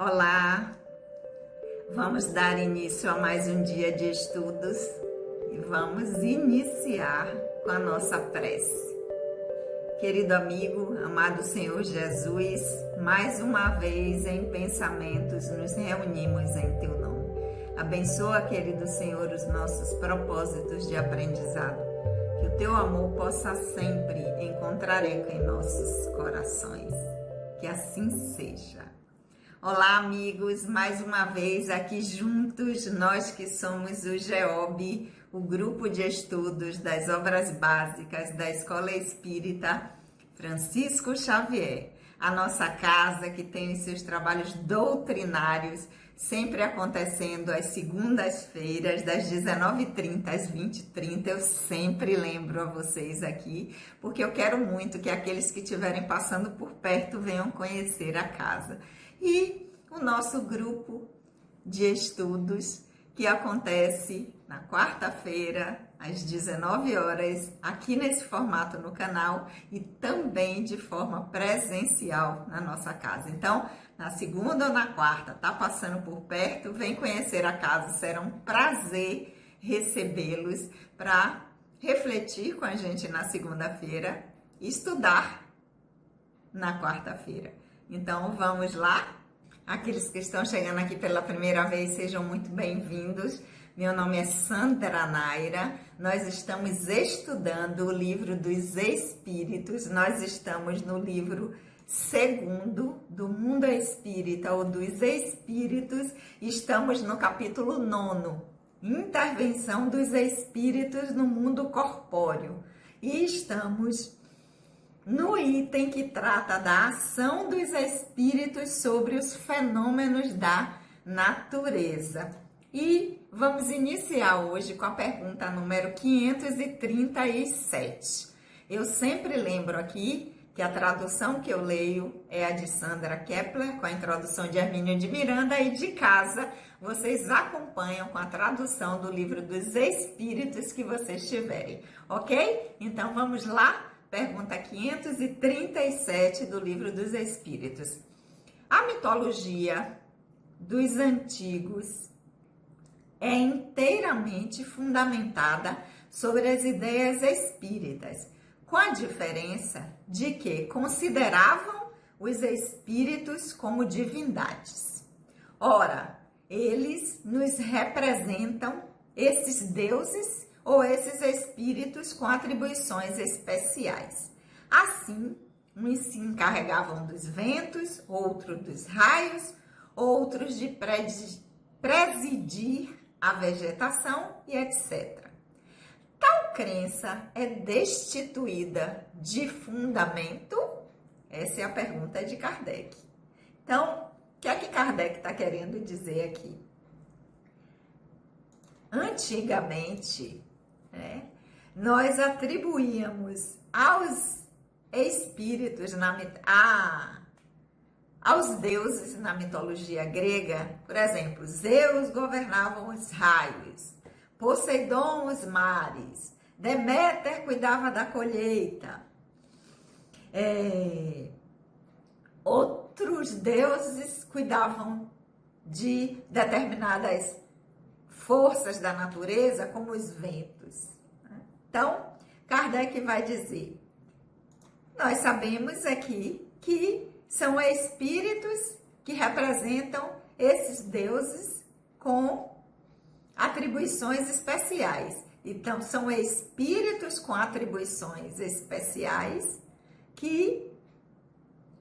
Olá, vamos dar início a mais um dia de estudos e vamos iniciar com a nossa prece. Querido amigo, amado Senhor Jesus, mais uma vez em pensamentos nos reunimos em Teu nome. Abençoa, querido Senhor, os nossos propósitos de aprendizado. Que o Teu amor possa sempre encontrar eco em nossos corações. Que assim seja. Olá, amigos, mais uma vez aqui juntos, nós que somos o GEOB, o Grupo de Estudos das Obras Básicas da Escola Espírita Francisco Xavier, a nossa casa que tem os seus trabalhos doutrinários, sempre acontecendo às segundas-feiras, das 19h30 às 20h30, eu sempre lembro a vocês aqui, porque eu quero muito que aqueles que estiverem passando por perto venham conhecer a casa. E o nosso grupo de estudos, que acontece na quarta-feira, às 19 horas, aqui nesse formato no canal e também de forma presencial na nossa casa. Então, na segunda ou na quarta, tá passando por perto, vem conhecer a casa, será um prazer recebê-los para refletir com a gente na segunda-feira e estudar na quarta-feira. Então, vamos lá? Aqueles que estão chegando aqui pela primeira vez, sejam muito bem-vindos. Meu nome é Sandra Naira. Nós estamos estudando o livro dos Espíritos. Nós estamos no livro segundo do Mundo Espírita, ou dos Espíritos. Estamos no capítulo 9, Intervenção dos Espíritos no Mundo Corpóreo. E estamos no item que trata da ação dos espíritos sobre os fenômenos da natureza. E vamos iniciar hoje com a pergunta número 537. Eu sempre lembro aqui que a tradução que eu leio é a de Sandra Kepler, com a introdução de Hermínio de Miranda, e de casa vocês acompanham com a tradução do livro dos Espíritos que vocês tiverem, ok? Então vamos lá? Pergunta 537 do Livro dos Espíritos. A mitologia dos antigos é inteiramente fundamentada sobre as ideias espíritas, com a diferença de que consideravam os espíritos como divindades. Ora, eles nos representam, esses deuses ou esses espíritos com atribuições especiais. Assim, uns se encarregavam dos ventos, outros dos raios, outros de presidir a vegetação e etc. Tal crença é destituída de fundamento? Essa é a pergunta de Kardec. Então, o que é que Kardec está querendo dizer aqui? Antigamente, nós atribuíamos aos espíritos, aos deuses na mitologia grega, por exemplo, Zeus governava os raios, Poseidon os mares, Deméter cuidava da colheita, outros deuses cuidavam de determinadas forças da natureza, como os ventos. Então, Kardec vai dizer, nós sabemos aqui que são espíritos que representam esses deuses com atribuições especiais. Então, são espíritos com atribuições especiais que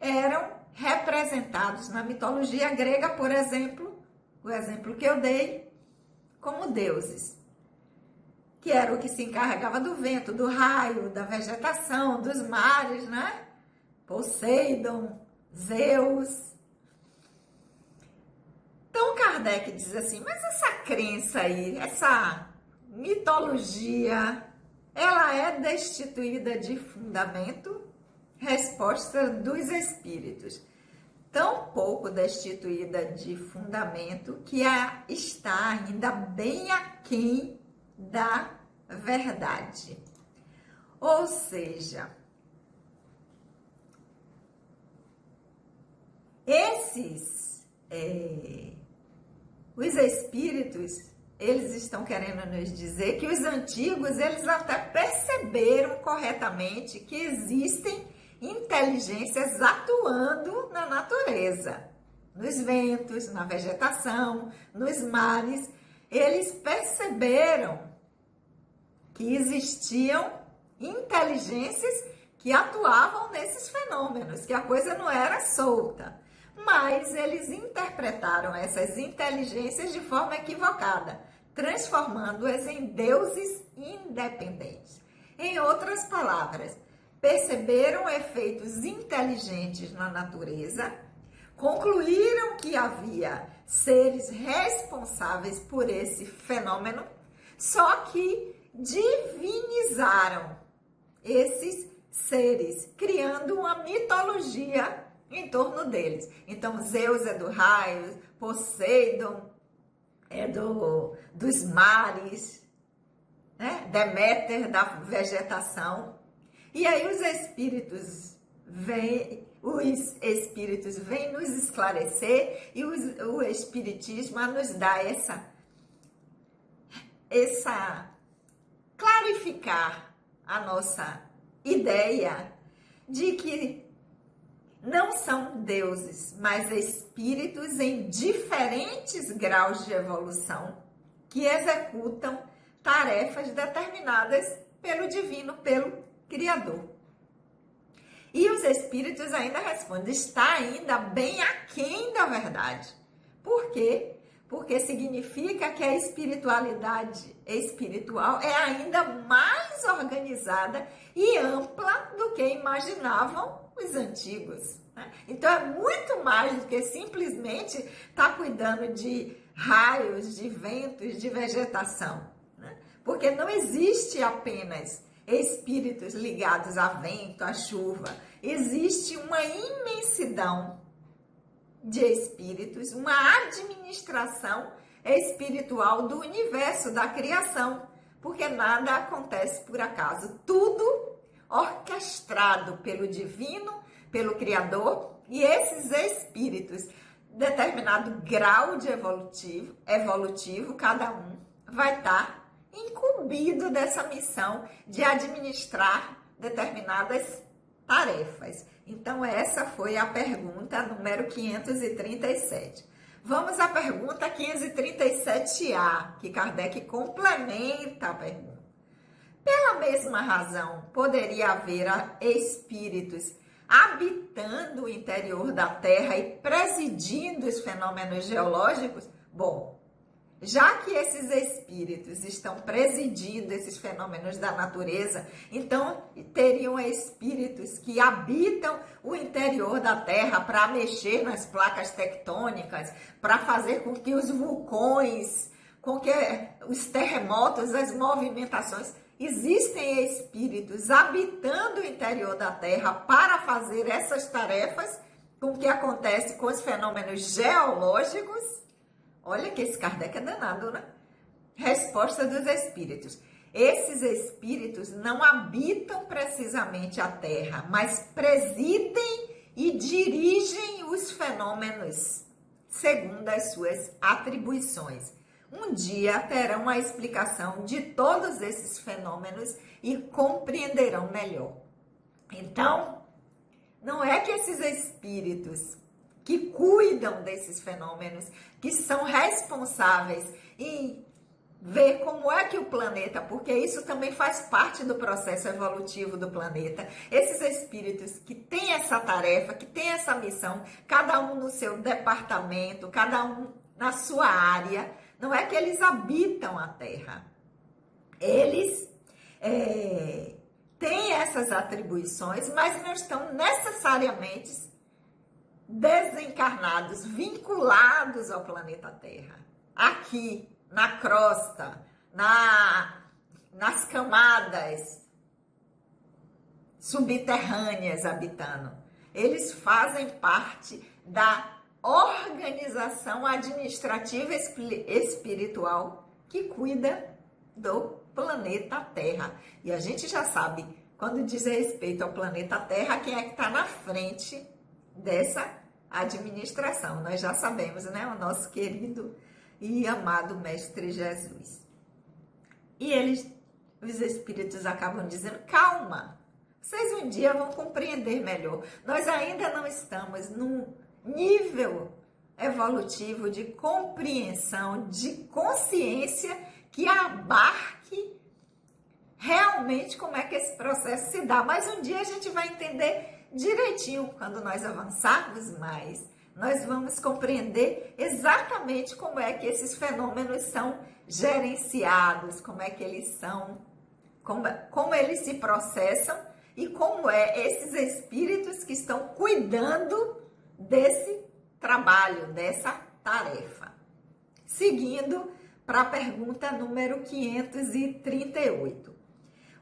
eram representados na mitologia grega, por exemplo, o exemplo que eu dei, como deuses, que era o que se encarregava do vento, do raio, da vegetação, dos mares, né? Poseidon, Zeus. Então Kardec diz assim, mas essa crença aí, essa mitologia, ela é destituída de fundamento? Resposta dos espíritos. Tão pouco destituída de fundamento que está ainda bem aquém da verdade. Ou seja, esses os espíritos, eles estão querendo nos dizer que os antigos, eles até perceberam corretamente que existem inteligências atuando na natureza, nos ventos, na vegetação, nos mares. Eles perceberam que existiam inteligências que atuavam nesses fenômenos, que a coisa não era solta. Mas eles interpretaram essas inteligências de forma equivocada, transformando-as em deuses independentes. Em outras palavras, perceberam efeitos inteligentes na natureza, concluíram que havia seres responsáveis por esse fenômeno, só que divinizaram esses seres, criando uma mitologia em torno deles. Então, Zeus é do raio, Poseidon é dos mares, né? Deméter da vegetação. E aí os espíritos vêm nos esclarecer e o espiritismo nos dá essa clarificar a nossa ideia de que não são deuses, mas espíritos em diferentes graus de evolução que executam tarefas determinadas pelo divino, pelo Criador. E os espíritos ainda respondem, está ainda bem aquém da verdade. Por quê? Porque significa que a espiritualidade espiritual é ainda mais organizada e ampla do que imaginavam os antigos, né? Então é muito mais do que simplesmente estar cuidando de raios, de ventos, de vegetação, né? Porque não existe apenas espíritos ligados a vento, a chuva. Existe uma imensidão de espíritos, uma administração espiritual do universo, da criação, porque nada acontece por acaso, tudo orquestrado pelo divino, pelo Criador, e esses espíritos, determinado grau de evolutivo, cada um vai estar incumbido dessa missão de administrar determinadas tarefas. Então, essa foi a pergunta número 537. Vamos à pergunta 537A, que Kardec complementa a pergunta. Pela mesma razão, poderia haver espíritos habitando o interior da Terra e presidindo os fenômenos geológicos? Bom, já que esses espíritos estão presidindo esses fenômenos da natureza, então teriam espíritos que habitam o interior da Terra para mexer nas placas tectônicas, para fazer com que os vulcões, com que os terremotos, as movimentações. Existem espíritos habitando o interior da Terra para fazer essas tarefas, com o que acontece com os fenômenos geológicos? Olha que esse Kardec é danado, né? Resposta dos espíritos. Esses espíritos não habitam precisamente a Terra, mas presidem e dirigem os fenômenos segundo as suas atribuições. Um dia terão a explicação de todos esses fenômenos e compreenderão melhor. Então, não é que esses espíritos que cuidam desses fenômenos, que são responsáveis em ver como é que o planeta, porque isso também faz parte do processo evolutivo do planeta, esses espíritos que têm essa tarefa, que têm essa missão, cada um no seu departamento, cada um na sua área, não é que eles habitam a Terra. Eles têm essas atribuições, mas não estão necessariamente desencarnados, vinculados ao planeta Terra. Aqui, na crosta, nas camadas subterrâneas habitando. Eles fazem parte da organização administrativa espiritual que cuida do planeta Terra. E a gente já sabe, quando diz respeito ao planeta Terra, quem é que está na frente dessa administração. Nós já sabemos, né? O nosso querido e amado Mestre Jesus. E os espíritos acabam dizendo, calma, vocês um dia vão compreender melhor. Nós ainda não estamos num nível evolutivo de compreensão, de consciência que abarque realmente como é que esse processo se dá. Mas um dia a gente vai entender direitinho. Quando nós avançarmos mais, nós vamos compreender exatamente como é que esses fenômenos são gerenciados, como é que eles são, como eles se processam e como esses espíritos que estão cuidando desse trabalho, dessa tarefa. Seguindo para a pergunta número 538.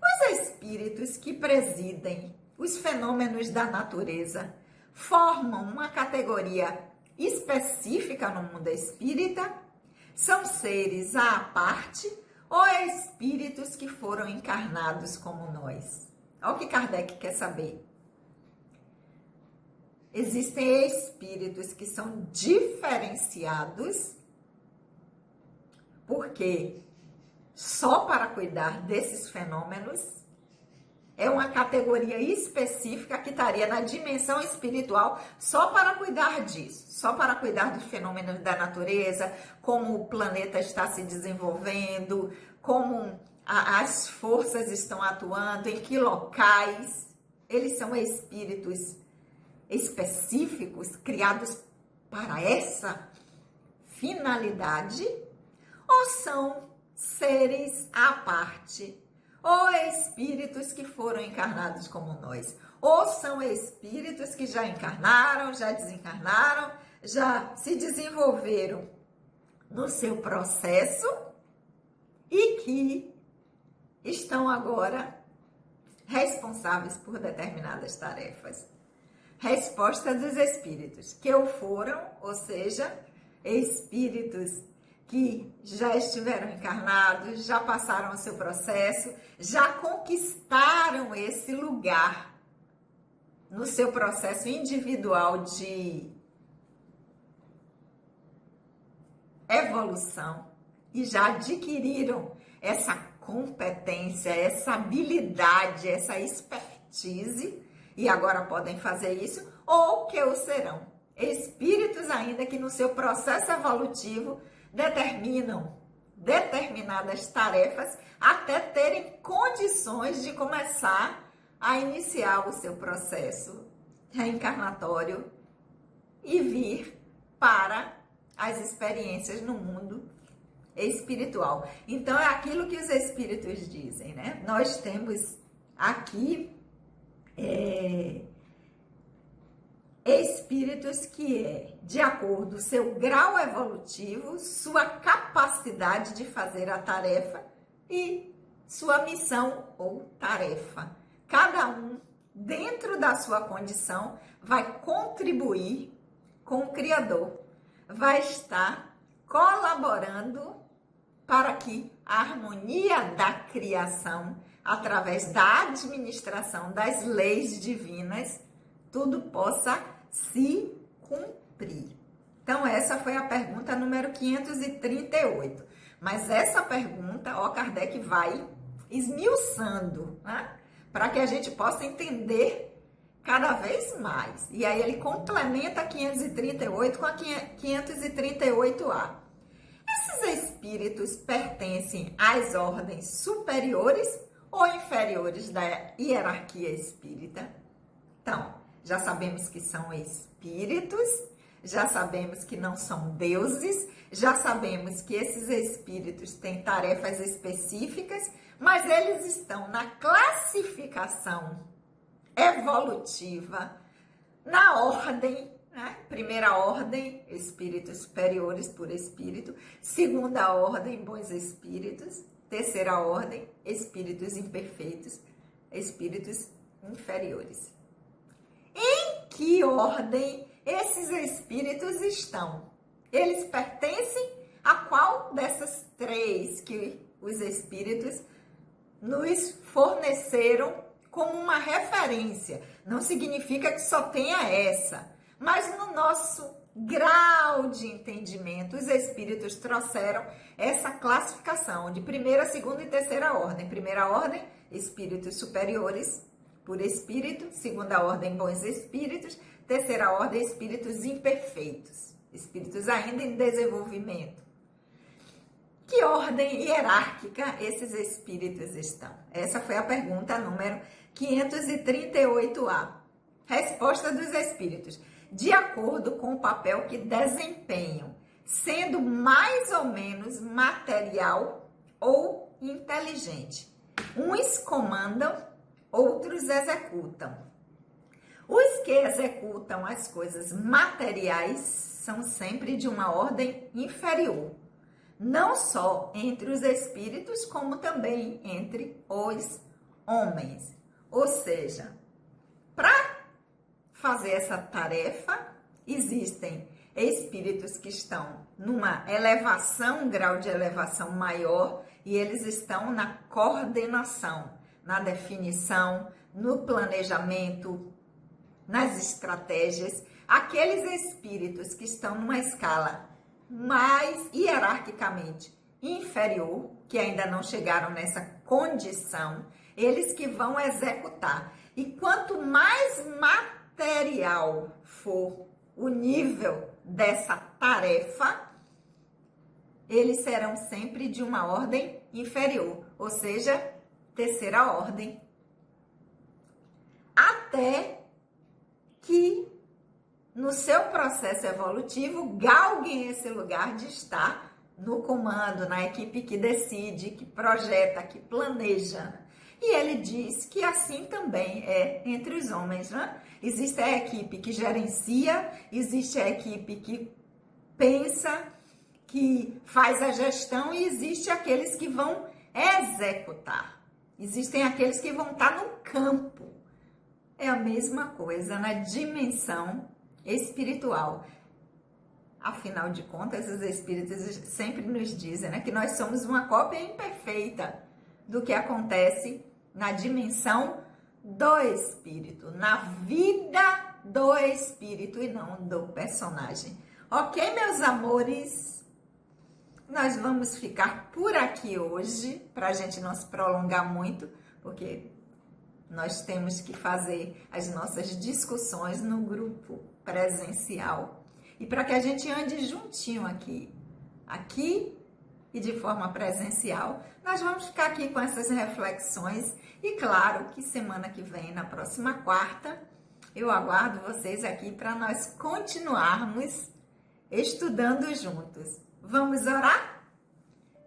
Os espíritos que presidem os fenômenos da natureza formam uma categoria específica no mundo espírita? São seres à parte ou espíritos que foram encarnados como nós? Olha o que Kardec quer saber. Existem espíritos que são diferenciados porque só para cuidar desses fenômenos é uma categoria específica que estaria na dimensão espiritual só para cuidar disso, só para cuidar dos fenômenos da natureza, como o planeta está se desenvolvendo, como as forças estão atuando, em que locais. Eles são espíritos específicos, criados para essa finalidade, ou são seres à parte, ou espíritos que foram encarnados como nós, ou são espíritos que já encarnaram, já desencarnaram, já se desenvolveram no seu processo e que estão agora responsáveis por determinadas tarefas. Resposta dos espíritos que o foram, ou seja, espíritos que já estiveram encarnados, já passaram o seu processo, já conquistaram esse lugar no seu processo individual de evolução e já adquiriram essa competência, essa habilidade, essa expertise e agora podem fazer isso, ou que o serão. Espíritos ainda que no seu processo evolutivo determinam determinadas tarefas até terem condições de começar a iniciar o seu processo reencarnatório e vir para as experiências no mundo espiritual. Então, é aquilo que os espíritos dizem, né? Nós temos aqui espíritos que de acordo com o seu grau evolutivo, sua capacidade de fazer a tarefa e sua missão ou tarefa. Cada um, dentro da sua condição, vai contribuir com o Criador, vai estar colaborando para que a harmonia da criação, através da administração das leis divinas, tudo possa se cumprir. Então, essa foi a pergunta número 538. Mas essa pergunta, Kardec vai esmiuçando, né? Para que a gente possa entender cada vez mais. E aí ele complementa a 538 com a 538A. Esses espíritos pertencem às ordens superiores ou inferiores da hierarquia espírita? Então, já sabemos que são espíritos, já sabemos que não são deuses, já sabemos que esses espíritos têm tarefas específicas, mas eles estão na classificação evolutiva, na ordem, né? Primeira ordem, espíritos superiores por espírito. Segunda ordem, bons espíritos. Terceira ordem, espíritos imperfeitos, espíritos inferiores. Em que ordem esses espíritos estão? Eles pertencem a qual dessas três que os espíritos nos forneceram como uma referência? Não significa que só tenha essa, Mas no nosso grau de entendimento, os espíritos trouxeram essa classificação de primeira, segunda e terceira ordem. Primeira ordem, espíritos superiores, por espírito. Segunda ordem, bons espíritos. Terceira ordem, espíritos imperfeitos, espíritos ainda em desenvolvimento. Que ordem hierárquica esses espíritos estão? Essa foi a pergunta número 538A. Resposta dos espíritos: de acordo com o papel que desempenham, sendo mais ou menos material ou inteligente. Uns comandam, outros executam. Os que executam as coisas materiais são sempre de uma ordem inferior, não só entre os espíritos, como também entre os homens. Ou seja, para fazer essa tarefa, existem espíritos que estão numa elevação, um grau de elevação maior, e eles estão na coordenação, na definição, no planejamento, nas estratégias. Aqueles espíritos que estão numa escala mais hierarquicamente inferior, que ainda não chegaram nessa condição, eles que vão executar. E quanto mais material for o nível dessa tarefa, eles serão sempre de uma ordem inferior, ou seja, terceira ordem. Até que no seu processo evolutivo galguem esse lugar de estar no comando, na equipe que decide, que projeta, que planeja. E ele diz que assim também é entre os homens, né? Existe a equipe que gerencia, existe a equipe que pensa, que faz a gestão, e existe aqueles que vão executar. Existem aqueles que vão estar no campo. É a mesma coisa na dimensão espiritual. Afinal de contas, os espíritos sempre nos dizem, né, que nós somos uma cópia imperfeita do que acontece na dimensão do espírito, na vida do espírito e não do personagem. Ok, meus amores? Nós vamos ficar por aqui hoje, para a gente não se prolongar muito, porque nós temos que fazer as nossas discussões no grupo presencial. E para que a gente ande juntinho aqui e de forma presencial, nós vamos ficar aqui com essas reflexões. E claro que semana que vem, na próxima quarta, eu aguardo vocês aqui para nós continuarmos estudando juntos. Vamos orar?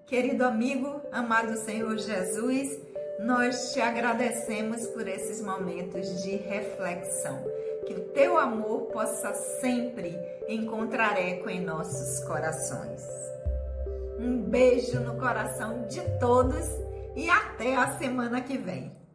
Querido amigo, amado Senhor Jesus, nós te agradecemos por esses momentos de reflexão. Que o teu amor possa sempre encontrar eco em nossos corações. Um beijo no coração de todos e até a semana que vem.